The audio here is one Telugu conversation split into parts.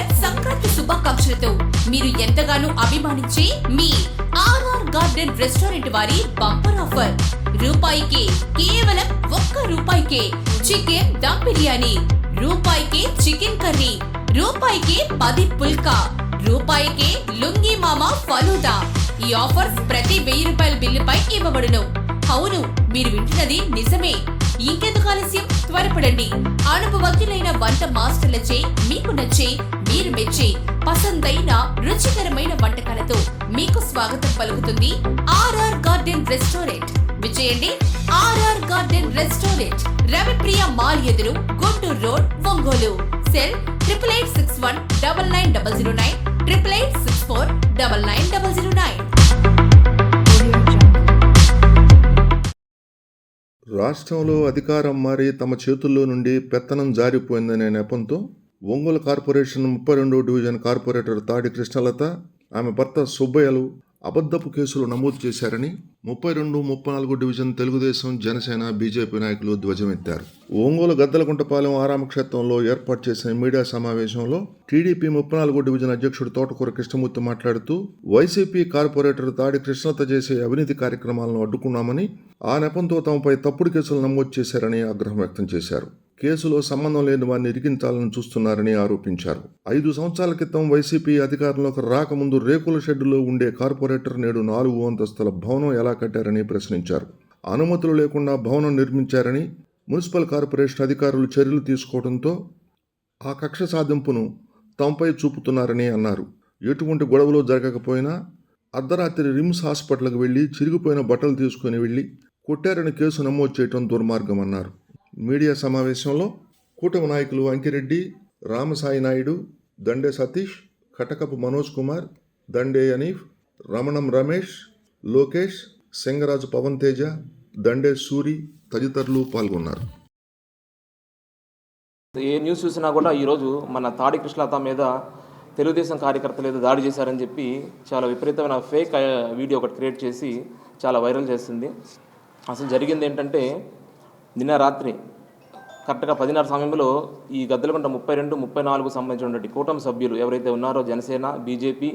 ఇయర్ సంక్రాంతి శుభాకాంక్షలతో మీరు ఎంతగానో అభిమానించే మీ ఆర్ఆర్ గార్డెన్ రెస్టారెంట్ వారి బంపర్ ఆఫర్. రూపాయికి కేవలం ₹1 చికెన్ దమ్ బిర్యానీ, రూపాయికి చికెన్ కర్రీ, రూపాయికి 10 పుల్కా, రూపాయికి లుంగి మామ ఫలూదా. ఈ ఆఫర్స్ ప్రతి ₹1000 బిల్లుపై ఇవ్వబడును. అవును, మీరు వింటున్నది నిజమే. ఇంకెందుకు ఆలస్యం, త్వరపడండి. అనుభవజ్ఞులైన వంట మాస్టర్లచే మీకు నచ్చే, మీరు మెచ్చే పసందైన రుచికరమైన వంటకాలతో మీకు స్వాగతం పలుకుతుంది ఆర్ఆర్ గార్డెన్ రెస్టారెంట్. విజయండి RR garden restaurant, Ravipriya mall ఎదురు, గుంటూరు రోడ్, ఒంగోలు. సెల్ 8861999009, 8864999009. రాష్ట్రంలో అధికారం మారి తమ చేతుల్లో నుండి పెత్తనం జారిపోయిందనే నెపంతో ఒంగోలు కార్పొరేషన్ 32వ డివిజన్ కార్పొరేటర్ తాడి కృష్ణలత, ఆమె భర్త సుబ్బయ్యలు అబద్ధపు కేసులు నమోదు చేశారని 32, 34 డివిజన్ తెలుగుదేశం, జనసేన, బీజేపీ నాయకులు ధ్వజమెత్తారు. ఒంగోలు గద్దలకుంటపాలెం ఆరామక్షేత్రంలో ఏర్పాటు చేసిన మీడియా సమావేశంలో టీడీపీ 34 డివిజన్ అధ్యక్షుడు తోటకూర కృష్ణమూర్తి మాట్లాడుతూ, వైసీపీ కార్పొరేటర్ తాడి కృష్ణలత చేసే అవినీతి కార్యక్రమాలను అడ్డుకున్నామని, ఆ నెపంతో తమపై తప్పుడు కేసులు నమోదు చేశారని ఆగ్రహం వ్యక్తం చేశారు. కేసులో సంబంధం లేని వారిని ఇరికించాలని చూస్తున్నారని ఆరోపించారు. 5 సంవత్సరాల క్రితం వైసీపీ అధికారంలోకి రాకముందు రేకుల షెడ్డులో ఉండే కార్పొరేటర్ నేడు 4 అంతస్తుల భవనం ఎలా కట్టారని ప్రశ్నించారు. అనుమతులు లేకుండా భవనం నిర్మించారని మున్సిపల్ కార్పొరేషన్ అధికారులు చర్యలు తీసుకోవడంతో ఆ కక్ష సాధింపును తమపై చూపుతున్నారని అన్నారు. ఎటువంటి గొడవలు జరగకపోయినా అర్ధరాత్రి రిమ్స్ హాస్పిటల్కి వెళ్లి చిరిగిపోయిన బట్టలు తీసుకుని వెళ్లి కొట్టారని కేసు నమోదు చేయడం దుర్మార్గం అన్నారు. మీడియా సమావేశంలో కూటమి నాయకులు అంకిరెడ్డి, రామసాయి నాయుడు, దండే సతీష్, కటకపు మనోజ్ కుమార్, దండే అనీఫ్, రమణం రమేష్, లోకేష్, సింగరాజు పవన్ తేజ, దండే సూరి తదితరులు పాల్గొన్నారు. ఏ న్యూస్ చూసినా కూడా ఈరోజు మన తాడి కృష్ణలత మీద తెలుగుదేశం కార్యకర్తలు ఏదో దాడి చేశారని చెప్పి చాలా విపరీతమైన ఫేక్ వీడియో ఒకటి క్రియేట్ చేసి చాలా వైరల్ చేస్తుంది. అసలు జరిగింది ఏంటంటే, నిన్న రాత్రి కరెక్ట్గా 10:30 సమయంలో ఈ గద్దలకుంట 32, 34 సంబంధించినటువంటి కూటమి సభ్యులు ఎవరైతే ఉన్నారో జనసేన, బీజేపీ,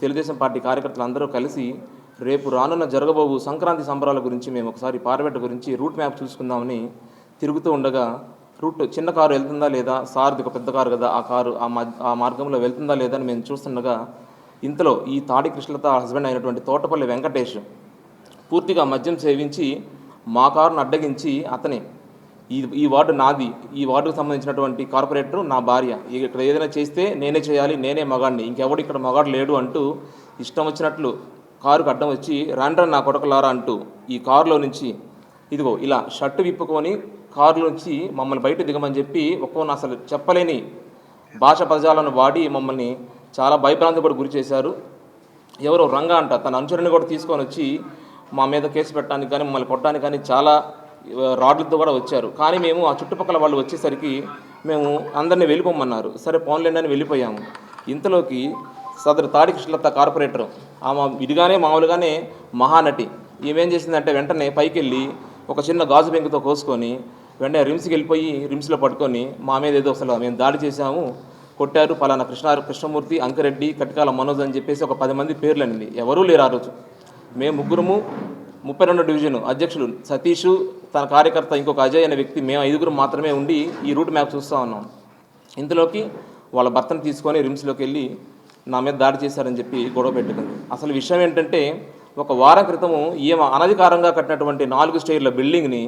తెలుగుదేశం పార్టీ కార్యకర్తలు అందరూ కలిసి రేపు రానున్న జరగబోవు సంక్రాంతి సంబరాల గురించి మేము ఒకసారి పార్వెట్ గురించి రూట్ మ్యాప్ చూసుకుందామని తిరుగుతూ ఉండగా, రూట్ చిన్న కారు వెళ్తుందా లేదా, సార్ది ఒక పెద్ద కారు కదా, ఆ కారు ఆ మార్గంలో వెళ్తుందా లేదా అని మేము చూస్తుండగా, ఇంతలో ఈ తాడి కృష్ణలత హస్బెండ్ అయినటువంటి తోటపల్లి వెంకటేష్ పూర్తిగా మద్యం సేవించి మా కారును అడ్డగించి అతనే ఈ వార్డు నాది, ఈ వార్డుకు సంబంధించినటువంటి కార్పొరేటర్ నా భార్య, ఇక్కడ ఏదైనా చేస్తే నేనే చేయాలి, నేనే మగాడిని, ఇంకెవడు ఇక్కడ మగాడు లేడు అంటూ ఇష్టం వచ్చినట్లు కారుకు అడ్డం వచ్చి రాండ్రా నా కొడకలారా అంటూ ఈ కారులో నుంచి ఇదిగో ఇలా షర్టు విప్పుకొని కారులో నుంచి మమ్మల్ని బయట దిగమని చెప్పి ఒక్కొన్న అసలు చెప్పలేని భాష పదజాలను వాడి మమ్మల్ని చాలా భయభ్రాంతి కూడా గురి చేశారు. ఎవరో రంగా అంట తన అనుచరుని కూడా తీసుకొని వచ్చి మా మీద కేసు పెట్టడానికి కానీ మమ్మల్ని కొట్టడానికి కానీ చాలా రాడ్లతో కూడా వచ్చారు. కానీ మేము ఆ చుట్టుపక్కల వాళ్ళు వచ్చేసరికి మేము అందరినీ వెళ్ళిపోమన్నారు. సరే పోన్లేండి అని వెళ్ళిపోయాము. ఇంతలోకి సదరు తాడి కృష్ణలత కార్పొరేటర్ ఆమె విడిగానే మామూలుగానే మహానటి ఏమేం చేసిందంటే, వెంటనే పైకి వెళ్ళి ఒక చిన్న గాజు బెంకుతో కోసుకొని వెంటనే రిమ్స్కి వెళ్ళిపోయి రిమ్స్లో పట్టుకొని మా మీద ఏదో అసలు మేము దాడి చేశాము, కొట్టారు, పలానా కృష్ణమూర్తి, అంకిరెడ్డి, కటికాల మనోజ్ అని చెప్పేసి ఒక 10 మంది పేర్లు అండి. ఎవరూ లేరు ఆ రోజు. మేము ముగ్గురము 32 డివిజన్ అధ్యక్షులు సతీష్, తన కార్యకర్త ఇంకొక అజయ్ అనే వ్యక్తి, మేము 5గురు మాత్రమే ఉండి ఈ రూట్ మ్యాప్ చూస్తూ ఉన్నాం. ఇంతలోకి వాళ్ళ భర్తను తీసుకొని రిమ్స్లోకి వెళ్ళి నా మీద దాడి చేశారని చెప్పి గొడవ పెట్టుకుంది. అసలు విషయం ఏంటంటే, ఒక వారం క్రితము ఈమె అనధికారంగా కట్టినటువంటి 4 స్టేర్ల బిల్డింగ్ని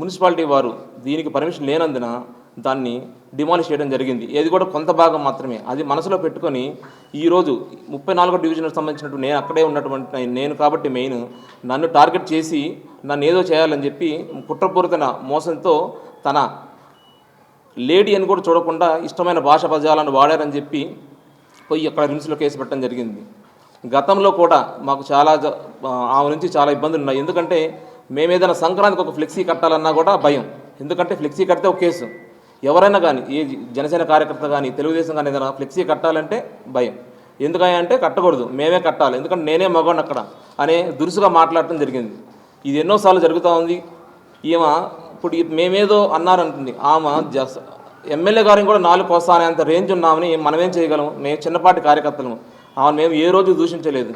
మున్సిపాలిటీ వారు దీనికి పర్మిషన్ లేనందున దాన్ని డిమాలిష్ చేయడం జరిగింది. ఏది కూడా కొంత భాగం మాత్రమే. అది మనసులో పెట్టుకొని ఈరోజు 34వ డివిజన్కి సంబంధించినట్టు నేను అక్కడే ఉన్నటువంటి నేను కాబట్టి మెయిన్ నన్ను టార్గెట్ చేసి నన్ను ఏదో చేయాలని చెప్పి కుట్రపూరిత మోసంతో తన లేడీ అని కూడా చూడకుండా ఇష్టమైన భాష పదాలను వాడారని చెప్పి పోయి అక్కడ రిమ్స్లో కేసు పెట్టడం జరిగింది. గతంలో కూడా మాకు చాలా ఆమె నుంచి చాలా ఇబ్బందులు ఉన్నాయి. ఎందుకంటే మేమేదైనా సంక్రాంతికి ఒక ఫ్లెక్సీ కట్టాలన్నా కూడా భయం. ఎందుకంటే ఫ్లెక్సీ కడితే ఒక కేసు, ఎవరైనా కానీ ఏ జనసేన కార్యకర్త కానీ తెలుగుదేశం కానీ ఏదైనా ఫ్లెక్సీ కట్టాలంటే భయం. ఎందుకంటే కట్టకూడదు, మేమే కట్టాలి, ఎందుకంటే నేనే మగవాడిని అక్కడ అనే దురుసుగా మాట్లాడటం జరిగింది. ఇది ఎన్నోసార్లు జరుగుతూ ఉంది. ఈమె ఇప్పుడు మేమేదో అన్నారంటుంది, ఆమె ఎమ్మెల్యే గారిని కూడా 4 కోస్తానేంత రేంజ్ ఉన్నామని మనమేం చేయగలం? మేము చిన్నపాటి కార్యకర్తలము, ఆమెను మేము ఏ రోజు దూషించలేదు.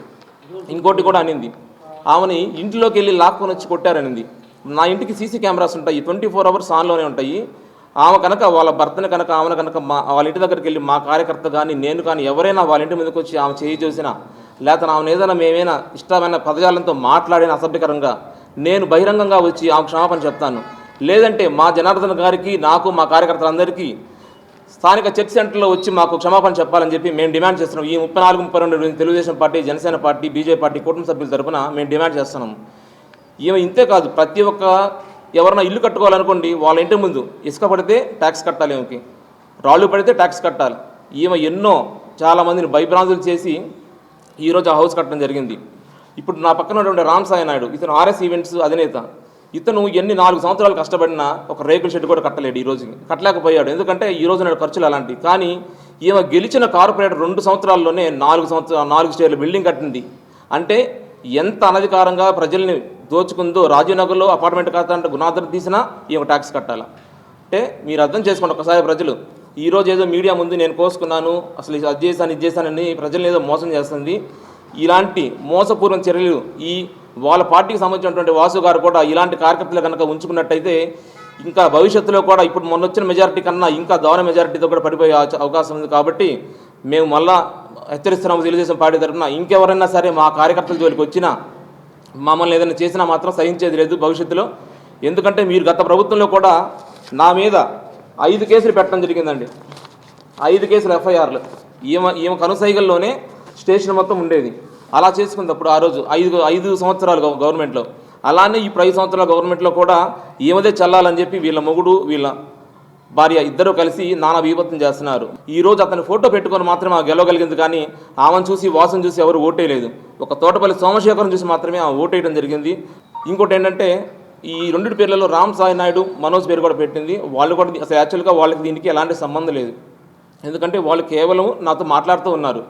ఇంకోటి కూడా అనింది, ఆమెని ఇంట్లోకి వెళ్ళి లాక్కొని వచ్చి కొట్టారనింది. నా ఇంటికి సీసీ కెమెరాస్ ఉంటాయి, 24 hours ఆన్లోనే ఉంటాయి. ఆమె కనుక వాళ్ళ భర్తని కనుక ఆమెను కనుక వాళ్ళ ఇంటి దగ్గరికి వెళ్ళి మా కార్యకర్త కానీ నేను కానీ ఎవరైనా వాళ్ళ ఇంటి మీదకి వచ్చి ఆమె చేయి చూసినా, లేకపోతే ఆమెను ఏదైనా మేమైనా ఇష్టమైన పదజాలంతో మాట్లాడిన అసభ్యకరంగా నేను బహిరంగంగా వచ్చి ఆమె క్షమాపణ చెప్తాను. లేదంటే మా జనార్దన్ గారికి, నాకు, మా కార్యకర్తలందరికీ స్థానిక చర్చ్ సెంటర్లో వచ్చి మాకు క్షమాపణ చెప్పాలని చెప్పి మేము డిమాండ్ చేస్తున్నాం. ఈ 34-32 Telugu Desam party, Janasena party, BJP party కుటుంబ సభ్యుల తరఫున మేము డిమాండ్ చేస్తున్నాం. ఈమె ఇంతే కాదు, ప్రతి ఒక్క ఎవరైనా ఇల్లు కట్టుకోవాలనుకోండి, వాళ్ళ ఇంటి ముందు ఇసుక పడితే ట్యాక్స్ కట్టాలి, ఈమెకి రాళ్ళు పడితే ట్యాక్స్ కట్టాలి. ఈమె ఎన్నో చాలామందిని భయభ్రాంతులు చేసి ఈరోజు ఆ హౌస్ కట్టడం జరిగింది. ఇప్పుడు నా పక్కన ఉన్నటువంటి రామ్ సాయి నాయుడు, ఇతను ఆర్ఎస్ ఈవెంట్స్ అధినేత. ఇతను 4 సంవత్సరాలు కష్టపడినా ఒక రేకుల షెడ్ కూడా కట్టలేడు, ఈ రోజుకి కట్టలేకపోయాడు. ఎందుకంటే ఈ రోజు నాడు ఖర్చులు అలాంటివి. కానీ ఈమె గెలిచిన కార్పొరేటర్ 2 సంవత్సరాల్లోనే 4 స్టేర్ల బిల్డింగ్ కట్టింది. అంటే ఎంత అనధికారంగా ప్రజల్ని దోచుకుందో. రాజీవ్నగర్లో అపార్ట్మెంట్ కట్టాలంటే గుణాధర్ తీసినా ఈమె ట్యాక్స్ కట్టాలా? అంటే మీరు అర్థం చేసుకోండి ఒకసారి ప్రజలు. ఈరోజు ఏదో మీడియా ముందు నేను కోసుకున్నాను, అసలు అది చేశాను ఇది చేశానని ప్రజల్ని ఏదో మోసం చేస్తుంది. ఇలాంటి మోసపూర్వ చర్యలు ఈ వాళ్ళ పార్టీకి సంబంధించినటువంటి వాసు గారు కూడా ఇలాంటి కార్యకర్తలు కనుక ఉంచుకున్నట్టయితే ఇంకా భవిష్యత్తులో కూడా ఇప్పుడు మొన్న వచ్చిన మెజారిటీ కన్నా ఇంకా దారుణ మెజారిటీతో కూడా పడిపోయే అవకాశం ఉంది. కాబట్టి మేము మళ్ళా హెచ్చరిస్తున్నాము తెలుగుదేశం పార్టీ తరఫున, ఇంకెవరైనా సరే మా కార్యకర్తల జోలికి వచ్చినా మమ్మల్ని ఏదైనా చేసినా మాత్రం సహించేది లేదు భవిష్యత్తులో. ఎందుకంటే మీరు గత ప్రభుత్వంలో కూడా నా మీద 5 కేసులు పెట్టడం జరిగిందండి. 5 కేసులు ఎఫ్ఐఆర్లు. ఈమె కనుసైగల్లోనే స్టేషన్ మొత్తం ఉండేది. అలా చేసుకుంది అప్పుడు ఆ రోజు 5 సంవత్సరాలు గవర్నమెంట్లో. అలానే ఇప్పుడు 5 సంవత్సరాల గవర్నమెంట్లో కూడా ఈమెదే చల్లాలని చెప్పి వీళ్ళ మొగుడు వీళ్ళ భార్య ఇద్దరూ కలిసి నానా విపత్తం చేస్తున్నారు. ఈరోజు అతని ఫోటో పెట్టుకొని మాత్రమే ఆమె గెలవగలిగింది. కానీ ఆమెను చూసి వాసన చూసి ఎవరు ఓటేయలేదు. ఒక తోటపల్లి సోమశేఖరం చూసి మాత్రమే ఆమె ఓటేయడం జరిగింది. ఇంకోటి ఏంటంటే ఈ 2 పేర్లలో రామ్ సాయి నాయుడు, మనోజ్ పేరు కూడా పెట్టింది. వాళ్ళు కూడా అసలు యాక్చువల్గా వాళ్ళకి దీనికి ఎలాంటి సంబంధం లేదు. ఎందుకంటే వాళ్ళు కేవలం నాతో మాట్లాడుతూ ఉన్నారు.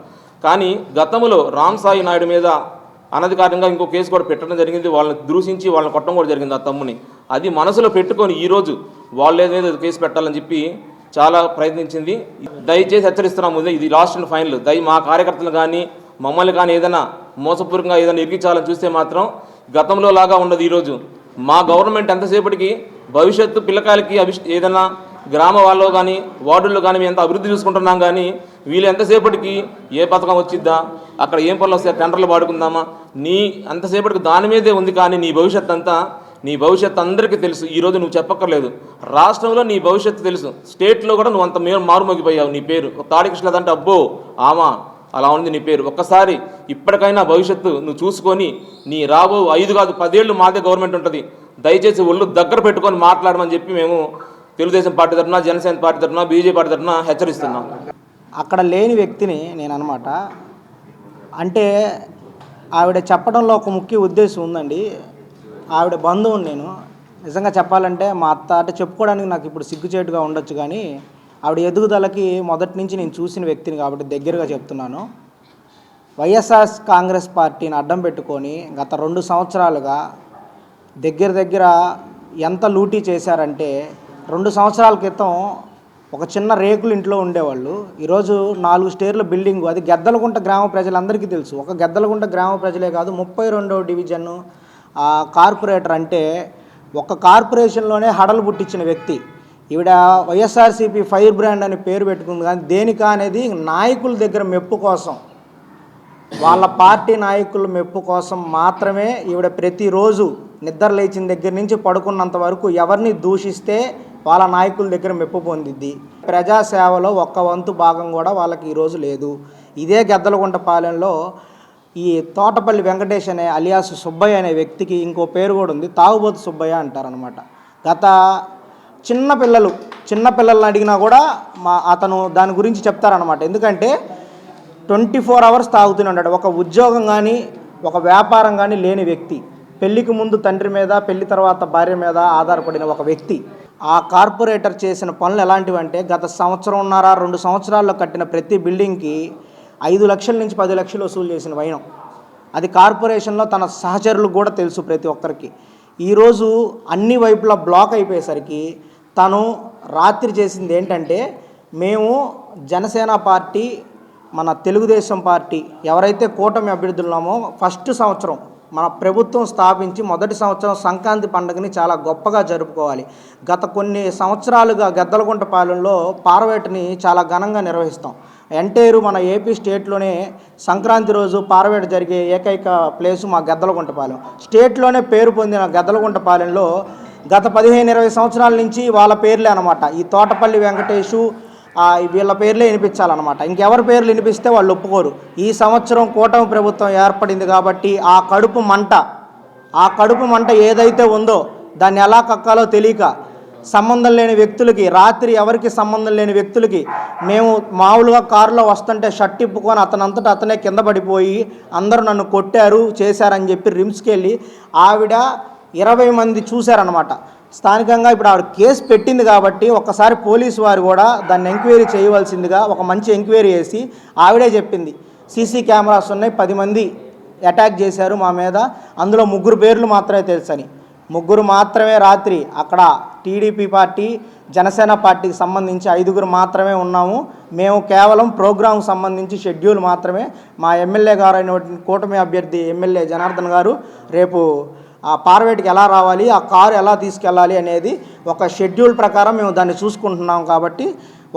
కానీ గతంలో రామ్ సాయి నాయుడు మీద అనధికారంగా ఇంకో కేసు కూడా పెట్టడం జరిగింది. వాళ్ళని దూషించి వాళ్ళని కొట్టడం కూడా జరిగింది ఆ తమ్ముని. అది మనసులో పెట్టుకొని ఈరోజు వాళ్ళు ఏదో కేసు పెట్టాలని చెప్పి చాలా ప్రయత్నించింది. దయచేసి హెచ్చరిస్తున్నాము, ఇది లాస్ట్ అండ్ ఫైనల్. మా కార్యకర్తలు కానీ మమ్మల్ని కానీ ఏదైనా మోసపూర్వకంగా ఏదైనా ఇరికించాలని చూస్తే మాత్రం గతంలో లాగా ఉండదు. ఈరోజు మా గవర్నమెంట్ ఎంతసేపటికి భవిష్యత్తు పిల్లకాయలకి ఏదైనా గ్రామ వాళ్ళు కానీ వార్డుల్లో కానీ మేము ఎంత అభివృద్ధి చూసుకుంటున్నాం. కానీ వీళ్ళు ఎంతసేపటికి ఏ పథకం వచ్చిద్దా, అక్కడ ఏం పనులు వస్తాయి, టెండర్లు వాడుకుందామా, అంతసేపటికి దాని మీదే ఉంది. కానీ నీ భవిష్యత్తు అందరికీ తెలుసు. ఈరోజు నువ్వు చెప్పక్కర్లేదు, రాష్ట్రంలో నీ భవిష్యత్తు తెలుసు. స్టేట్లో కూడా నువ్వు అంత మారుమోగిపోయావు. నీ పేరు తాడి కృష్ణ అంటే అబ్బో ఆమా అలా ఉంది నీ పేరు. ఒక్కసారి ఇప్పటికైనా భవిష్యత్తు నువ్వు చూసుకొని నీ రాబో 5 కాదు 10 ఏళ్ళు మాదే గవర్నమెంట్ ఉంటుంది. దయచేసి ఒళ్ళు దగ్గర పెట్టుకొని మాట్లాడమని చెప్పి మేము తెలుగుదేశం పార్టీ తరఫున, జనసేన పార్టీ తరఫున, బీజేపీ పార్టీ తరఫున హెచ్చరిస్తున్నాం. అక్కడ లేని వ్యక్తిని నేను అనమాట. అంటే ఆవిడ చెప్పడంలో ఒక ముఖ్య ఉద్దేశం ఉందండి. ఆవిడ బంధువుని నేను నిజంగా చెప్పాలంటే మా అత్త అంటే చెప్పుకోవడానికి నాకు ఇప్పుడు సిగ్గుచేటుగా ఉండొచ్చు. కానీ ఆవిడ ఎదుగుదలకి మొదటి నుంచి నేను చూసిన వ్యక్తిని కాబట్టి దగ్గరగా చెప్తున్నాను. వైఎస్ఆర్ కాంగ్రెస్ పార్టీని అడ్డం పెట్టుకొని గత 2 సంవత్సరాలుగా దగ్గర ఎంత లూటీ చేశారంటే 2 సంవత్సరాల క్రితం ఒక చిన్న రేకులు ఇంట్లో ఉండేవాళ్ళు. ఈరోజు 4 స్టేర్ల బిల్డింగు. అది గెద్దలగుంట గ్రామ ప్రజలందరికీ తెలుసు. ఒక గెద్దలగుంట గ్రామ ప్రజలే కాదు, 32వ డివిజన్ కార్పొరేటర్ అంటే ఒక కార్పొరేషన్లోనే హడలు పుట్టించిన వ్యక్తి. ఈవిడ వైఎస్ఆర్సీపీ ఫైర్ బ్రాండ్ అని పేరు పెట్టుకుంది. కానీ దేనికా అనేది నాయకుల దగ్గర మెప్పు కోసం, వాళ్ళ పార్టీ నాయకుల మెప్పు కోసం మాత్రమే ఈవిడ ప్రతిరోజు నిద్ర లేచిన దగ్గర నుంచి పడుకున్నంత వరకు ఎవరిని దూషిస్తే వాళ్ళ నాయకుల దగ్గర మెప్పు పొందిద్ది. ప్రజాసేవలో ఒక్క వంతు భాగం కూడా వాళ్ళకి ఈరోజు లేదు. ఇదే గెద్దలగుంట పాలెంలో ఈ తోటపల్లి వెంకటేష్ అనే అలియాస్ సుబ్బయ్య అనే వ్యక్తికి ఇంకో పేరు కూడా ఉంది, తాగుబోతు సుబ్బయ్య అంటారనమాట. గత చిన్నపిల్లలను అడిగినా కూడా అతను దాని గురించి చెప్తారనమాట. ఎందుకంటే 24 hours తాగుతూనే ఉంటాడు. ఒక ఉద్యోగం కానీ ఒక వ్యాపారం కానీ లేని వ్యక్తి, పెళ్లికి ముందు తండ్రి మీద, పెళ్లి తర్వాత భార్య మీద ఆధారపడిన ఒక వ్యక్తి. ఆ కార్పొరేటర్ చేసిన పనులు ఎలాంటివంటే గత 1.5-2 సంవత్సరాల్లో కట్టిన ప్రతి బిల్డింగ్కి 5 లక్షల నుంచి 10 లక్షలు వసూలు చేసిన వైనం. అది కార్పొరేషన్లో తన సహచరులకు కూడా తెలుసు ప్రతి ఒక్కరికి. ఈరోజు అన్ని వైపులా బ్లాక్ అయిపోయేసరికి తను రాత్రి చేసింది ఏంటంటే, మేము జనసేన పార్టీ, మన తెలుగుదేశం పార్టీ ఎవరైతే కూటమి అభ్యర్థులున్నామో ఫస్ట్ సంవత్సరం మన ప్రభుత్వం స్థాపించి మొదటి సంవత్సరం సంక్రాంతి పండుగని చాలా గొప్పగా జరుపుకోవాలి. గత కొన్ని సంవత్సరాలుగా గద్దలగుంటపాలెంలో పారవేటని చాలా ఘనంగా నిర్వహిస్తాం. ఎంటైర్ మన ఏపీ స్టేట్లోనే సంక్రాంతి రోజు పారవేట జరిగే ఏకైక ప్లేసు మా గద్దలగుంటపాలెం. స్టేట్లోనే పేరు పొందిన గద్దలగుంటపాలెంలో గత 15-20 సంవత్సరాల నుంచి వాళ్ళ పేర్లే అనమాట. ఈ తోటపల్లి వెంకటేషు వీళ్ళ పేర్లే వినిపించాలన్నమాట. ఇంకెవరి పేర్లు వినిపిస్తే వాళ్ళు ఒప్పుకోరు. ఈ సంవత్సరం కూటమి ప్రభుత్వం ఏర్పడింది కాబట్టి ఆ కడుపు మంట ఏదైతే ఉందో దాన్ని ఎలా కక్కాలో తెలియక సంబంధం లేని వ్యక్తులకి, రాత్రి ఎవరికి సంబంధం లేని వ్యక్తులకి, మేము మామూలుగా కారులో వస్తుంటే షర్ట్ ఇప్పుకొని అతనంతటా అతనే కింద పడిపోయి అందరూ నన్ను కొట్టారు చేశారని చెప్పి రిమ్స్కి వెళ్ళి ఆవిడ 20 మంది చూశారనమాట. స్థానికంగా ఇప్పుడు ఆవిడ కేసు పెట్టింది కాబట్టి ఒక్కసారి పోలీసు వారు కూడా దాన్ని ఎంక్వైరీ చేయవలసిందిగా ఒక మంచి ఎంక్వైరీ చేసి ఆవిడే చెప్పింది. సీసీ కెమెరాస్ ఉన్నాయి, 10 మంది అటాక్ చేశారు మా మీద, అందులో 3 పేర్లు మాత్రమే తెలుసని. 3 మాత్రమే రాత్రి అక్కడ టీడీపీ పార్టీ, జనసేన పార్టీకి సంబంధించి 5 మాత్రమే ఉన్నాము. మేము కేవలం ప్రోగ్రాంకు సంబంధించి షెడ్యూల్ మాత్రమే. మా ఎమ్మెల్యే గారు అయినటువంటి కూటమి అభ్యర్థి ఎమ్మెల్యే జనార్దన్ గారు రేపు ఆ పార్వేటికి ఎలా రావాలి, ఆ కారు ఎలా తీసుకెళ్ళాలి అనేది ఒక షెడ్యూల్ ప్రకారం మేము దాన్ని చూసుకుంటున్నాం. కాబట్టి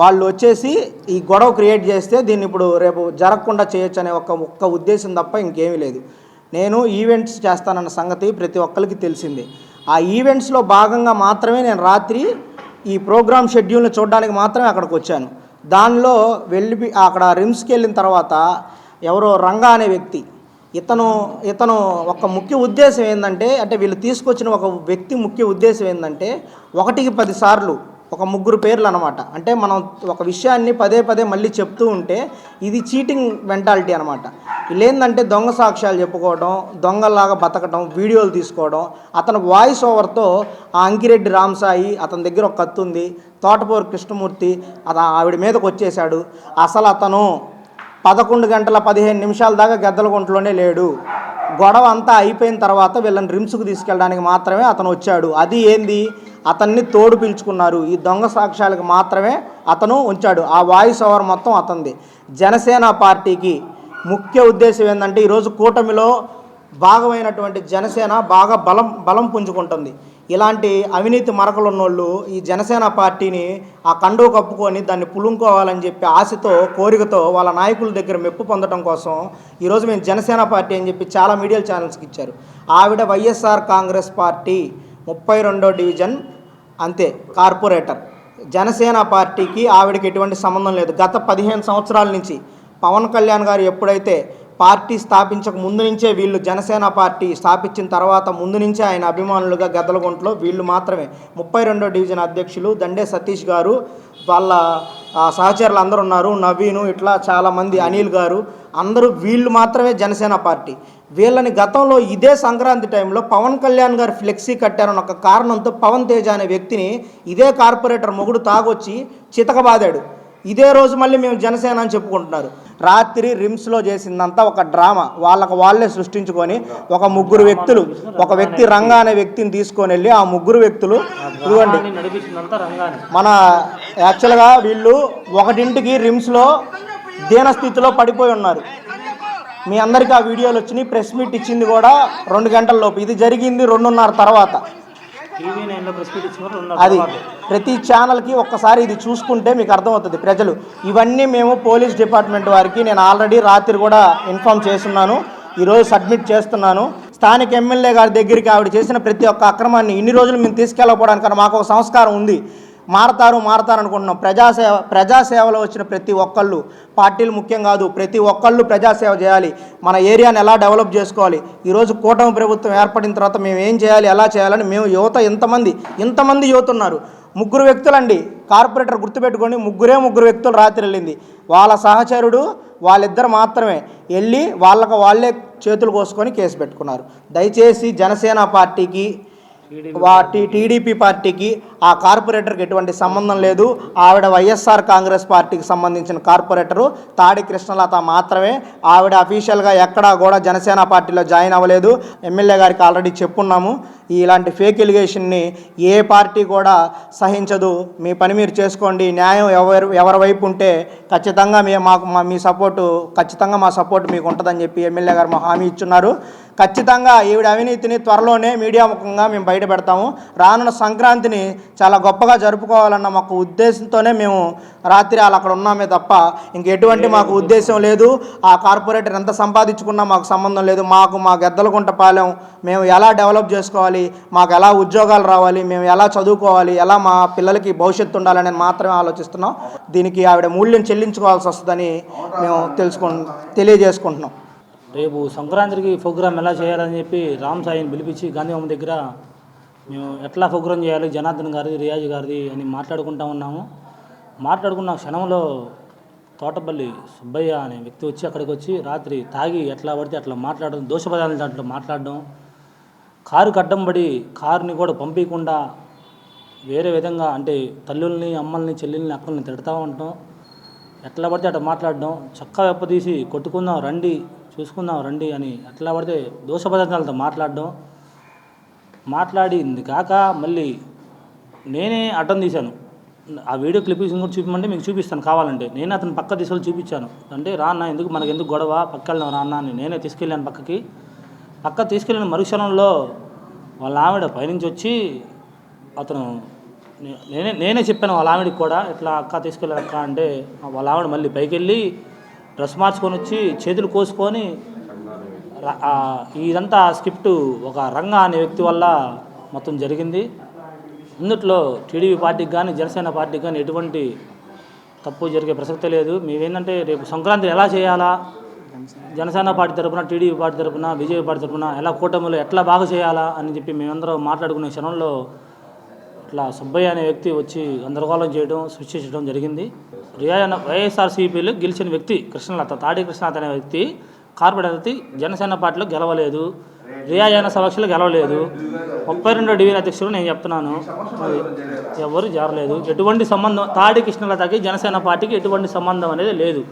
వాళ్ళు వచ్చేసి ఈ గొడవ క్రియేట్ చేస్తే దీన్ని ఇప్పుడు రేపు జరగకుండా చేయొచ్చు అనే ఒక్క ఉద్దేశం తప్ప ఇంకేమీ లేదు. నేను ఈవెంట్స్ చేస్తానన్న సంగతి ప్రతి ఒక్కరికి తెలిసిందే. ఆ ఈవెంట్స్లో భాగంగా మాత్రమే నేను రాత్రి ఈ ప్రోగ్రామ్ షెడ్యూల్ని చూడడానికి మాత్రమే అక్కడికి వచ్చాను. దానిలో వెళ్ళి అక్కడ రిమ్స్కి వెళ్ళిన తర్వాత ఎవరో రంగా అనే వ్యక్తి, ఇతను ఒక ముఖ్య ఉద్దేశం ఏంటంటే, అంటే వీళ్ళు తీసుకొచ్చిన ఒక వ్యక్తి ముఖ్య ఉద్దేశం ఏంటంటే 1కి 10 సార్లు ఒక 3 పేర్లు అనమాట. అంటే మనం ఒక విషయాన్ని పదే మళ్ళీ చెప్తూ ఉంటే ఇది చీటింగ్ మెంటాలిటీ అనమాట. వీళ్ళు ఏంటంటే దొంగ సాక్ష్యాలు చెప్పుకోవడం, దొంగలాగా బతకడం, వీడియోలు తీసుకోవడం. అతను వాయిస్ ఓవర్తో ఆ అంకిరెడ్డి రామసాయి, అతని దగ్గర ఒక కత్తి ఉంది, తోటపూరి కృష్ణమూర్తి ఆవిడ మీదకి వచ్చేసాడు. అసలు అతను 11 గంటల 15 నిమిషాల దాకా గద్దలగుంటలోనే లేడు. గొడవ అంతా అయిపోయిన తర్వాత వీళ్ళని రిమ్స్కు తీసుకెళ్ళడానికి మాత్రమే అతను వచ్చాడు. అది ఏంది, అతన్ని తోడు పిలుచుకున్నారు. ఈ దొంగ సాక్ష్యాలకు మాత్రమే అతను ఉంచాడు. ఆ వాయిస్ ఓవర్ మొత్తం అతనిది. జనసేన పార్టీకి ముఖ్య ఉద్దేశం ఏంటంటే, ఈరోజు కూటమిలో భాగమైనటువంటి జనసేన బాగా బలం పుంజుకుంటుంది. ఇలాంటి అవినీతి మరకలున్నోళ్ళు ఈ జనసేన పార్టీని ఆ కండువ కప్పుకొని దాన్ని పులుంకోవాలని చెప్పి ఆశతో, కోరికతో వాళ్ళ నాయకుల దగ్గర మెప్పు పొందడం కోసం ఈరోజు మేము జనసేన పార్టీ అని చెప్పి చాలా మీడియా ఛానల్స్కి ఇచ్చారు. ఆవిడ వైఎస్ఆర్ కాంగ్రెస్ పార్టీ 32వ డివిజన్ అంతే కార్పొరేటర్. జనసేన పార్టీకి ఆవిడకి ఎటువంటి సంబంధం లేదు. గత 15 సంవత్సరాల నుంచి పవన్ కళ్యాణ్ గారు ఎప్పుడైతే పార్టీ స్థాపించక ముందు నుంచే, వీళ్ళు జనసేన పార్టీ స్థాపించిన తర్వాత ముందు నుంచే ఆయన అభిమానులుగా గద్దలగుంటలో వీళ్ళు మాత్రమే. 32వ డివిజన్ అధ్యక్షులు దండే సతీష్ గారు, వాళ్ళ సహచరులు అందరూ ఉన్నారు, నవీను, ఇట్లా చాలామంది, అనిల్ గారు, అందరూ వీళ్ళు మాత్రమే జనసేన పార్టీ. వీళ్ళని గతంలో ఇదే సంక్రాంతి టైంలో పవన్ కళ్యాణ్ గారు ఫ్లెక్సీ కట్టారన్న ఒక కారణంతో పవన్ తేజ అనే వ్యక్తిని ఇదే కార్పొరేటర్ మొగుడు తాగొచ్చి చితకబాదాడు. ఇదే రోజు మళ్ళీ మేము జనసేన అని చెప్పుకుంటున్నారు. రాత్రి రిమ్స్లో చేసిందంతా ఒక డ్రామా వాళ్ళే సృష్టించుకొని ఒక 3 వ్యక్తులు, ఒక వ్యక్తి రంగా అనే వ్యక్తిని తీసుకొని వెళ్ళి ఆ 3 వ్యక్తులు ఇదిగోండి మన యాక్చువల్గా వీళ్ళు 1ంటికి రిమ్స్లో దీనస్థితిలో పడిపోయి ఉన్నారు. మీ అందరికీ ఆ వీడియోలు వచ్చినాయి. ప్రెస్ మీట్ ఇచ్చింది కూడా 2 గంటల లోపు. ఇది జరిగింది 2:30 తర్వాత. అది ప్రతి ఛానల్కి ఒక్కసారి ఇది చూసుకుంటే మీకు అర్థమవుతుంది ప్రజలు. ఇవన్నీ మేము పోలీస్ డిపార్ట్మెంట్ వారికి నేను ఆల్రెడీ రాత్రి కూడా ఇన్ఫామ్ చేస్తున్నాను, ఈరోజు సబ్మిట్ చేస్తున్నాను. స్థానిక ఎమ్మెల్యే గారి దగ్గరికి ఆవిడ చేసిన ప్రతి ఒక్క అక్రమాన్ని ఇన్ని రోజులు మేము తీసుకెళ్ళకపోవడానికి మాకు ఒక సంస్కారం ఉంది. మారతారు అనుకుంటున్నాం. ప్రజాసేవలో వచ్చిన ప్రతి ఒక్కళ్ళు, పార్టీలు ముఖ్యం కాదు, ప్రతి ఒక్కళ్ళు ప్రజాసేవ చేయాలి. మన ఏరియాని ఎలా డెవలప్ చేసుకోవాలి, ఈరోజు కూటమి ప్రభుత్వం ఏర్పడిన తర్వాత మేము ఏం చేయాలి, ఎలా చేయాలని మేము యువత ఇంతమంది యువత ఉన్నారు. 3 వ్యక్తులండి కార్పొరేటర్, గుర్తుపెట్టుకోండి, 3 వ్యక్తులు రాత్రి వెళ్ళింది. వాళ్ళ సహచరుడు వాళ్ళిద్దరు మాత్రమే వెళ్ళి వాళ్ళే చేతులు కోసుకొని కేసు పెట్టుకున్నారు. దయచేసి జనసేన పార్టీకి టీడీపీ పార్టీకి ఆ కార్పొరేటర్కి ఎటువంటి సంబంధం లేదు. ఆవిడ వైఎస్ఆర్ కాంగ్రెస్ పార్టీకి సంబంధించిన కార్పొరేటరు తాడి కృష్ణలత మాత్రమే. ఆవిడ అఫీషియల్గా ఎక్కడా కూడా జనసేన పార్టీలో జాయిన్ అవ్వలేదు. ఎమ్మెల్యే గారికి ఆల్రెడీ చెప్పున్నాము. ఇలాంటి ఫేక్ ఎలిగేషన్ని ఏ పార్టీ కూడా సహించదు. మీ పని మీరు చేసుకోండి. న్యాయం ఎవరి వైపు ఉంటే ఖచ్చితంగా మీ సపోర్టు, ఖచ్చితంగా మా సపోర్ట్ మీకు ఉంటుందని చెప్పి ఎమ్మెల్యే గారు మా హామీ ఇచ్చున్నారు. ఖచ్చితంగా ఈవిడ అవినీతిని త్వరలోనే మీడియా ముఖంగా మేము బయట పెడతాము. రానున్న సంక్రాంతిని చాలా గొప్పగా జరుపుకోవాలన్న మాకు ఉద్దేశంతోనే మేము రాత్రి వాళ్ళు అక్కడ ఉన్నామే తప్ప ఇంకెటువంటి మాకు ఉద్దేశం లేదు. ఆ కార్పొరేటర్ ఎంత సంపాదించుకున్నా మాకు సంబంధం లేదు. మా గెద్దలగుంట పాలెం మేము ఎలా డెవలప్ చేసుకోవాలి, మాకు ఎలా ఉద్యోగాలు రావాలి, మేము ఎలా చదువుకోవాలి, ఎలా మా పిల్లలకి భవిష్యత్తు ఉండాలని మాత్రమే ఆలోచిస్తున్నాం. దీనికి ఆవిడ మూల్యం చెల్లించుకోవాల్సి వస్తుందని మేము తెలియజేసుకుంటున్నాం. రేపు సంక్రాంతికి ప్రోగ్రాం ఎలా చేయాలని చెప్పి రామ్ సాయిని పిలిపించి గాంధీబొమ్మ దగ్గర మేము ఎట్లా ప్రోగ్రాం చేయాలి, జనార్దన్ గారిది, రియాజ్ గారిది అని మాట్లాడుకుంటా ఉన్నాము. మాట్లాడుకున్న క్షణంలో తోటపల్లి సుబ్బయ్య అనే వ్యక్తి వచ్చి అక్కడికి వచ్చి రాత్రి తాగి ఎట్లా పడితే అట్లా మాట్లాడడం, దోషపదాలు దాంట్లో మాట్లాడడం, కారుకి అడ్డం పడి కారుని కూడా పంపించకుండా వేరే విధంగా అంటే తల్లుల్ని, అమ్మల్ని, చెల్లెల్ని, అక్కల్ని తిడతా ఉంటాం. ఎట్లా పడితే అట్లా మాట్లాడడం, చక్కా వెప్పదీసి కొట్టుకుందాం రండి, చూసుకుందాం రండి అని ఎట్లా పడితే దోష పదార్థాలతో మాట్లాడింది కాక మళ్ళీ నేనే అడ్డం తీశాను. ఆ వీడియో క్లిప్పింగ్ కూడా చూపించమంటే మీకు చూపిస్తాను కావాలంటే. నేను అతను పక్క తీసుకెళ్ళి చూపించాను. అంటే రాన్న ఎందుకు గొడవ, పక్క వెళ్దాం రాన్న అని నేనే తీసుకెళ్ళాను. పక్క తీసుకెళ్ళిన మరుక్షణంలో వాళ్ళ ఆవిడ పైనుంచి వచ్చి అతను నేనే చెప్పాను వాళ్ళ ఆవిడకి కూడా ఇట్లా అక్క తీసుకెళ్ళాను అక్క అంటే వాళ్ళ ఆవిడ మళ్ళీ పైకి వెళ్ళి డ్రెస్ మార్చుకొని వచ్చి చేతులు కోసుకొని ఇదంతా స్క్రిప్ట్ ఒక రంగా అనే వ్యక్తి వల్ల మొత్తం జరిగింది. ఇందుట్లో టీడీపీ పార్టీకి కానీ జనసేన పార్టీకి కానీ ఎటువంటి తప్పు జరిగే ప్రసక్తే లేదు. మేమేంటంటే రేపు సంక్రాంతి ఎలా చేయాలా, జనసేన పార్టీ తరపున, టీడీపీ పార్టీ తరపున, బీజేపీ పార్టీ తరపున ఎలా కూటమిలో ఎట్లా బాగా చేయాలా అని చెప్పి మేమందరం మాట్లాడుకునే క్షణంలో ఇట్లా సుబ్బయ్య అనే వ్యక్తి వచ్చి గందరగోళం చేయడం, సృష్టించడం జరిగింది. వైఎస్ఆర్సీపీలో గెలిచిన వ్యక్తి కృష్ణలత, తాడి కృష్ణలత అనే వ్యక్తి కార్పొరేటర్ జనసేన పార్టీలో గెలవలేదు, రియాజన సమక్షంలో గెలవలేదు. 32వ డివిజన్ అధ్యక్షుడు నేను చెప్తున్నాను, ఎవరు జారలేదు. ఎటువంటి సంబంధం తాడి కృష్ణలతకి జనసేన పార్టీకి ఎటువంటి సంబంధం అనేది లేదు.